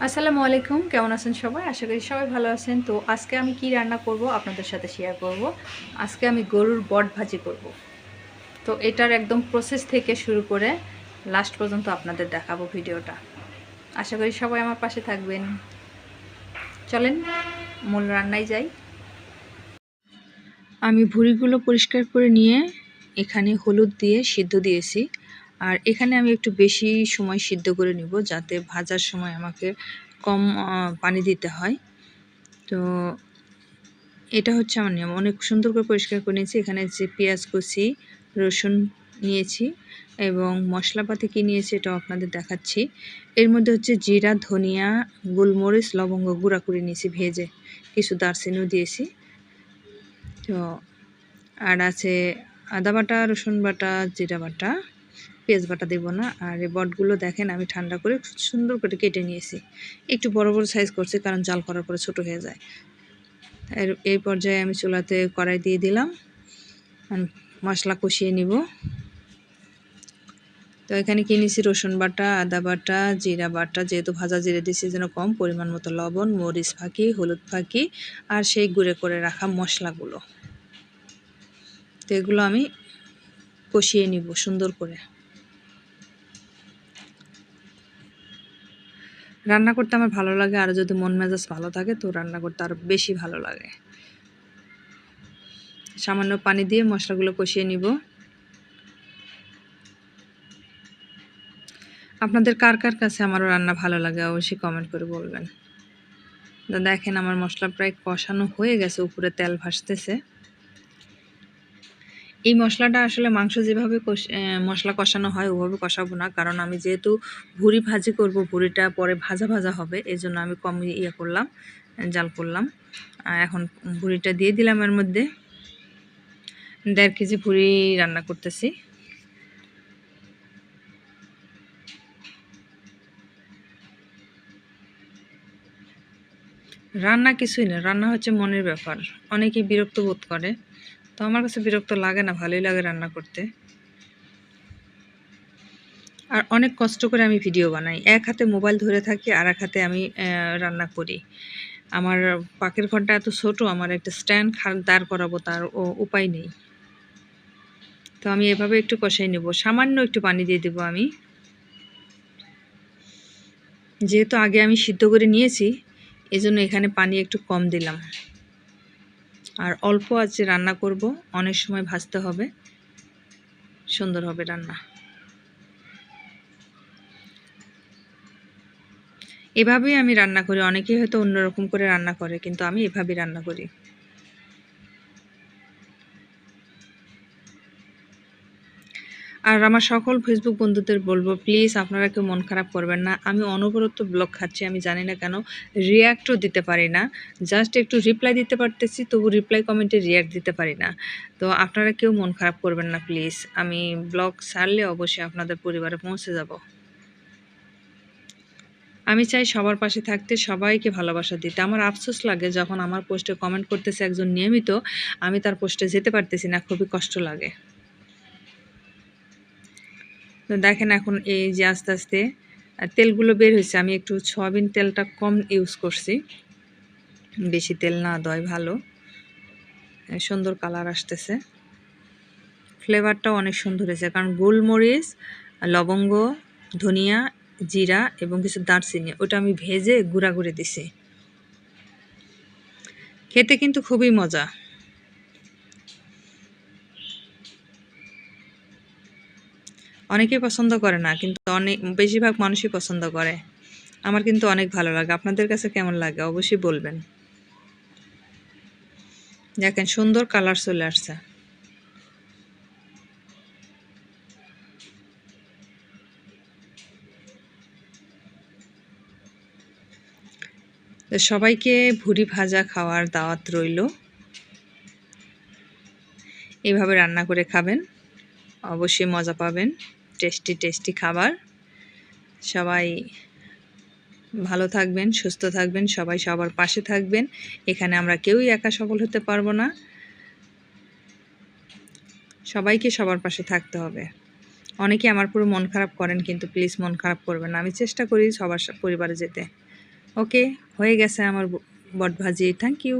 আসসালামু আলাইকুম, কেমন আছেন সবাই? আশা করি সবাই ভালো আছেন। তো আজকে আমি কি রান্না করব আপনাদের সাথে শেয়ার করব। আজকে আমি গরুর বট ভাজি করব। তো এটার একদম প্রসেস থেকে শুরু করে লাস্ট পর্যন্ত আপনাদের দেখাবো ভিডিওটা। আশা করি সবাই আমার পাশে থাকবেন। চলেন মূল রান্নায় যাই। আমি ভুঁড়িগুলো পরিষ্কার করে নিয়ে এখানে হলুদ দিয়ে সিদ্ধ দিয়েছি। আর এখানে আমি একটু বেশি সময় সিদ্ধ করে নিব, যাতে ভাজার সময় আমাকে কম পানি দিতে হয়। তো এটা হচ্ছে আমার নিয়ম। অনেক সুন্দর করে পরিষ্কার করে নিয়েছি। এখানে যে পেঁয়াজ কুচি, রসুন নিয়েছি এবং মশলাপাতি কী নিয়েছি এটাও আপনাদের দেখাচ্ছি। এর মধ্যে হচ্ছে জিরা, ধনিয়া, গোলমরিচ, লবঙ্গ গুঁড়া করে নিয়েছি ভেজে। কিছু দারচিনিও দিয়েছি। তো আর আছে আদা বাটা, রসুন বাটা, জিরা বাটা, পেঁয়াজ বাটা দেবো না। আর এই বটগুলো দেখেন আমি ঠান্ডা করে সুন্দর করে কেটে নিয়েছি। একটু বড় বড় সাইজ করছি, কারণ জাল করার পরে ছোট হয়ে যায়। এই পর্যায়ে আমি চুলাতে কড়াই দিয়ে দিলাম, মশলা কষিয়ে নিব। তো এখানে কি নিয়েছি রসুন বাটা, আদা বাটা, জিরা বাটা, যেহেতু ভাজা জিরে দিয়েছি যেন কম, পরিমাণ মতো লবণ, মরিচ ফাঁকি, হলুদ ফাঁকি, আর সেই গুঁড়ে করে রাখা মশলাগুলো। তো এগুলো আমি কষিয়ে নিব সুন্দর করে। রান্না করতে আমার ভালো লাগে, আর যদি মন মেজাজ ভালো থাকে তো রান্না করতে আরও বেশি ভালো লাগে। সামান্য পানি দিয়ে মশলাগুলো কষিয়ে নিব। আপনাদের কার কার কাছে আমার রান্না ভালো লাগে অবশ্যই কমেন্ট করে বলবেন। তো দেখেন আমার মশলা প্রায় কষানো হয়ে গেছে, উপরে তেল ভাসতেছে। এই মশলাটা আসলে মাংস যেভাবে মশলা কষানো হয় ওভাবে কষাবো না, কারণ আমি যেহেতু ভুঁড়ি ভাজি করব, ভুঁড়িটা পরে ভাজা ভাজা হবে, এই জন্য আমি কম করলাম, জাল করলাম। আর এখন ভুঁড়িটা দিয়ে দিলাম। এর মধ্যে 1.5 কেজি ভুঁড়ি রান্না করতেছি। রান্না কিছুই না, রান্না হচ্ছে মনের ব্যাপার। অনেকেই বিরক্ত বোধ করে, তো আমার কাছে বিরক্ত লাগে না, ভালোই লাগে রান্না করতে। আর অনেক কষ্ট করে আমি ভিডিও বানাই। এক হাতে মোবাইল ধরে থাকি, আর এক হাতে আমি রান্না করি। আমার পাকের ঘরটা এত ছোট, আমার একটা স্ট্যান্ড দাঁড় করাবো তার উপায় নেই। তো আমি এভাবে একটু কষাই নেব। সামান্য একটু পানি দিয়ে দেবো আমি, যেহেতু আগে আমি সিদ্ধ করে নিয়েছি এজন্য এখানে পানি একটু কম দিলাম। আর অল্প আঁচে রান্না করব, অনেক সময় ভাজতে হবে, সুন্দর হবে রান্না। এভাবেই আমি রান্না করি। অনেকেই হয়তো অন্যরকম করে রান্না করে, কিন্তু আমি এভাবেই রান্না করি। আর আমার সকল ফেসবুক বন্ধুদের বলবো, প্লিজ আপনারা কেউ মন খারাপ করবেন না। আমি অনবরত ব্লগ খাচ্ছি, আমি জানি না কেন রিয়্যাক্টও দিতে পারি না। জাস্ট একটু রিপ্লাই দিতে পারতেছি, তবু রিপ্লাই কমেন্টে রিয়্যাক্ট দিতে পারি না। তো আপনারা কেউ মন খারাপ করবেন না প্লিজ। আমি ব্লগ ছাড়লে অবশ্যই আপনাদের পরিবারে পৌঁছে যাব। আমি চাই সবার পাশে থাকতে, সবাইকে ভালোবাসা দিতে। আমার আফসোস লাগে যখন আমার পোস্টে কমেন্ট করতেছে একজন নিয়মিত, আমি তার পোস্টে যেতে পারতেছি না, খুবই কষ্ট লাগে। তো দেখেন এখন এই যে আস্তে আস্তে তেলগুলো বের হয়েছে। আমি একটু সয়াবিন তেলটা কম ইউজ করছি, বেশি তেল না দেওয়াই ভালো। সুন্দর কালার আসতেছে, ফ্লেভারটাও অনেক সুন্দর হয়েছে, কারণ গোলমরিচ, লবঙ্গ, ধনিয়া, জিরা এবং কিছু দারচিনি ওটা আমি ভেজে গুঁড়া করে দিছি। খেতে কিন্তু খুবই মজা। অনেকেই পছন্দ করে না, কিন্তু বেশিরভাগ মানুষই পছন্দ করে। আমার কিন্তু অনেক ভালো লাগে। আপনাদের কাছে কেমন লাগে অবশ্যই বলবেন। দেখেন সুন্দর কালার চলে আসছে। তো সবাইকে ভুঁড়ি ভাজা খাওয়ার দাওয়াত রইল। এইভাবে রান্না করে খাবেন, অবশ্যই মজা পাবেন। টেস্টি টেস্টি খাবার। সবাই ভালো থাকবেন, সুস্থ থাকবেন, সবাই সবার পাশে থাকবেন। এখানে আমরা কেউই একা সফল হতে পারবো না, সবাইকে সবার পাশে থাকতে হবে। অনেকে আমার পুরো মন খারাপ করেন, কিন্তু প্লিজ মন খারাপ করবেন না। আমি চেষ্টা করি সবার পরিবারে যেতে। ওকে, হয়ে গেছে আমার বট ভাজি। Thank you.